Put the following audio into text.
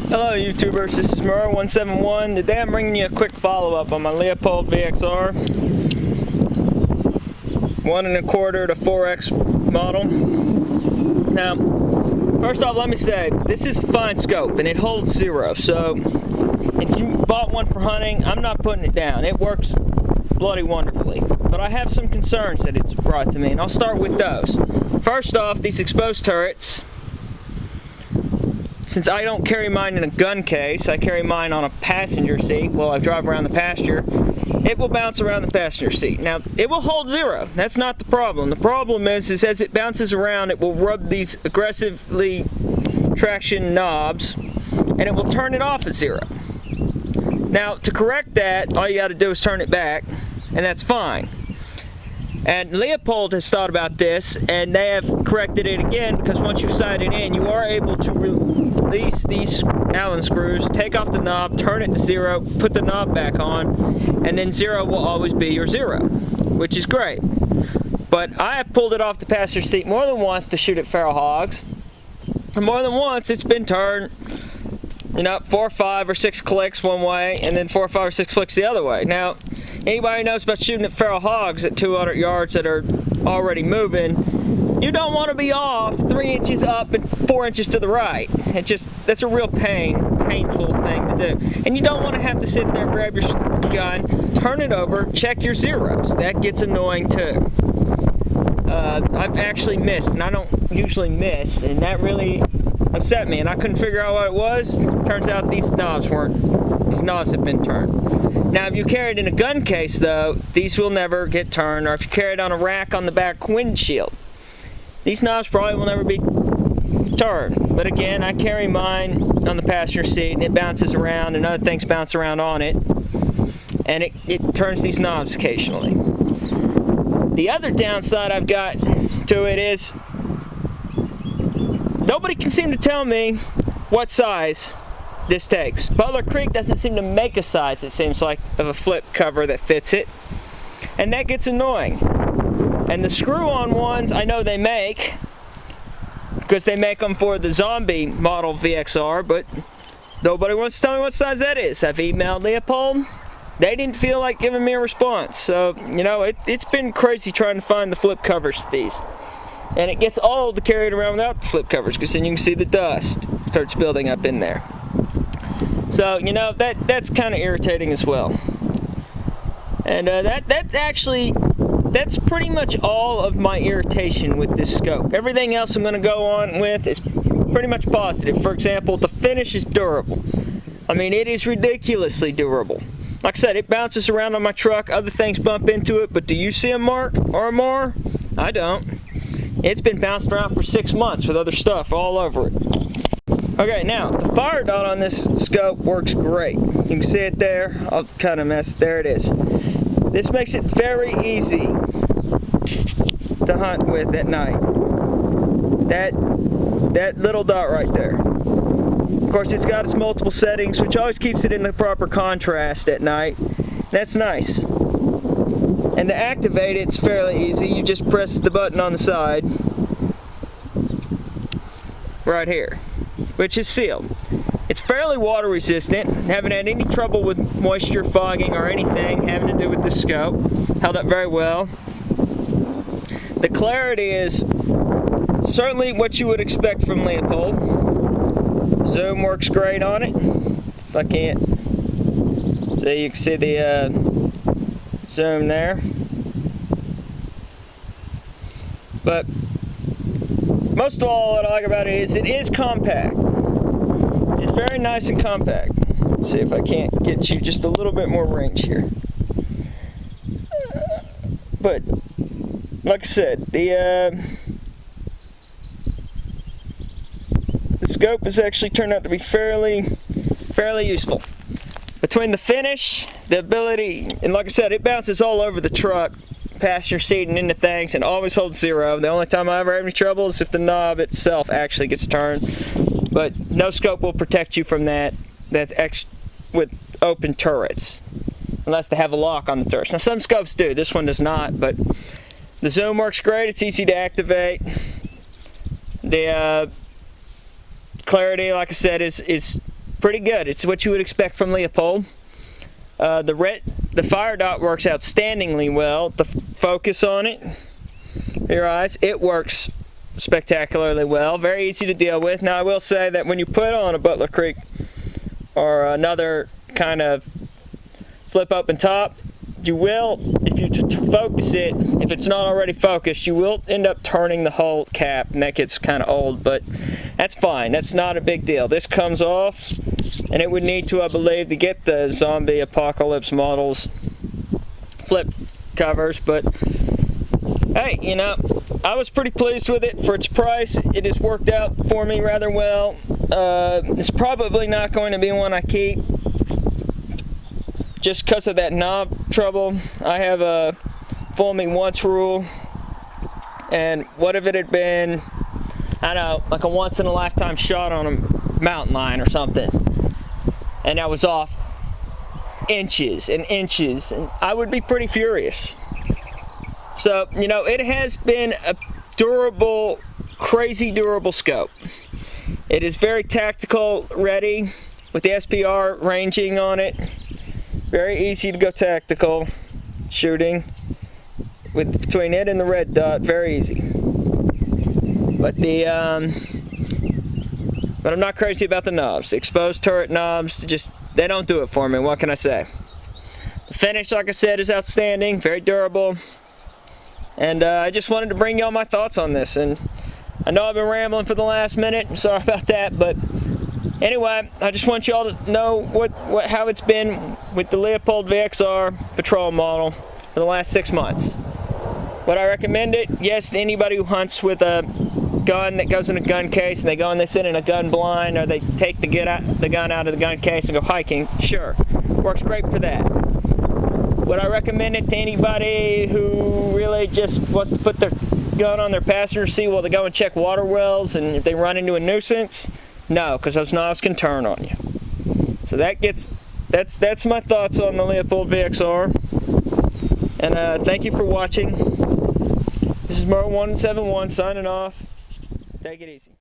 Hello YouTubers, this is Murrow171. Today I'm bringing you a quick follow-up on my Leupold VXR 1 1/4 to 4X model. Now, first off, let me say, this is a fine scope and it holds 0, so if you bought one for hunting, I'm not putting it down. It works bloody wonderfully. But I have some concerns that it's brought to me, and I'll start with those. First off, these exposed turrets. Since I don't carry mine in a gun case, I carry mine on a passenger seat while I drive around the pasture, it will bounce around the passenger seat. Now, it will hold 0. That's not the problem. The problem is as it bounces around, it will rub these aggressively traction knobs, and it will turn it off at 0. Now, to correct that, all you got to do is turn it back, and that's fine. And Leupold has thought about this, and they have corrected it again, because once you've sighted in, you are able to release these Allen screws, take off the knob, turn it to 0, put the knob back on, and then 0 will always be your 0, which is great. But I have pulled it off the passenger seat more than once to shoot at feral hogs, and more than once it's been turned, 4 or 5 or 6 clicks one way, and then 4 or 5 or 6 clicks the other way. Now, anybody who knows about shooting at feral hogs at 200 yards that are already moving, you don't want to be off 3 inches up and 4 inches to the right. That's a real painful thing to do. And you don't want to have to sit there, grab your gun, turn it over, check your zeros. That gets annoying too. I've actually missed, and I don't usually miss, and that really upset me, and I couldn't figure out what it was. Turns out these knobs have been turned. Now, if you carry it in a gun case, though, these will never get turned, or if you carry it on a rack on the back windshield, these knobs probably will never be turned. But again, I carry mine on the passenger seat, and it bounces around, and other things bounce around on it, and it turns these knobs occasionally. The other downside I've got to it is nobody can seem to tell me what size this takes. Butler Creek doesn't seem to make a size, it seems like, of a flip cover that fits it, and that gets annoying. And the screw-on ones I know they make, because they make them for the zombie model VXR, but nobody wants to tell me what size that is. I've emailed Leupold. They didn't feel like giving me a response. So, it's been crazy trying to find the flip covers to these. And it gets old to carry it around without the flip covers, because then you can see the dust starts building up in there. So, that's kind of irritating as well. And that's pretty much all of my irritation with this scope. Everything else I'm going to go on with is pretty much positive. For example, the finish is durable. I mean, it is ridiculously durable. Like I said, it bounces around on my truck, other things bump into it, but do you see a mark or a mar? I don't. It's been bounced around for 6 months with other stuff all over it. Okay, now, the fire dot on this scope works great. You can see it there. I'll kind of mess. There it is. This makes it very easy to hunt with at night. That little dot right there. Of course, it's got its multiple settings, which always keeps it in the proper contrast at night. That's nice. And to activate it, it's fairly easy. You just press the button on the side, right here, which is sealed. It's fairly water resistant. Haven't had any trouble with moisture fogging or anything having to do with the scope. Held up very well. The clarity is certainly what you would expect from Leupold. Zoom works great on it. If I can't, so you can see the zoom there. But most of all, what I like about it is compact. It's very nice and compact. Let's see if I can't get you just a little bit more range here. But like I said, the scope has actually turned out to be fairly useful. Between the finish, the ability, and like I said, it bounces all over the truck, passenger seat and into things, and always holds 0. The only time I ever have any trouble is if the knob itself actually gets turned. But no scope will protect you from that with open turrets, unless they have a lock on the turrets. Now some scopes do, this one does not, but the zoom works great, it's easy to activate. The clarity, like I said, is pretty good. It's what you would expect from Leupold. The fire dot works outstandingly well. The focus on it, your eyes, it works spectacularly well. Very easy to deal with. Now I will say that when you put on a Butler Creek or another kind of flip open top, you will, if you focus it, if it's not already focused, you will end up turning the whole cap, and that gets kind of old, but that's fine. That's not a big deal. This comes off, and it would need to, I believe, to get the Zombie Apocalypse models flip covers, but hey, you know, I was pretty pleased with it for its price. It has worked out for me rather well. It's probably not going to be one I keep, just because of that knob trouble. I have a fool me once rule, and what if it had been, I don't know, like a once in a lifetime shot on a mountain lion or something, and I was off inches and inches, and I would be pretty furious. So, you know, it has been a durable, crazy durable scope. It is very tactical ready with the SPR ranging on it. Very easy to go tactical shooting with between it and the red dot. Very easy. But but I'm not crazy about the knobs. The exposed turret knobs, just they don't do it for me. What can I say? The finish, like I said, is outstanding. Very durable. And I just wanted to bring y'all my thoughts on this. And I know I've been rambling for the last minute. Sorry about that, but. Anyway, I just want y'all to know how it's been with the Leupold VXR Patrol model for the last 6 months. Would I recommend it? Yes, to anybody who hunts with a gun that goes in a gun case, and they go and they sit in a gun blind, or they take the gun out of the gun case and go hiking. Sure, works great for that. Would I recommend it to anybody who really just wants to put their gun on their passenger seat while they go and check water wells, and if they run into a nuisance? No, because those knobs can turn on you. So that's my thoughts on the Leupold VXR. And thank you for watching. This is Mo171 signing off. Take it easy.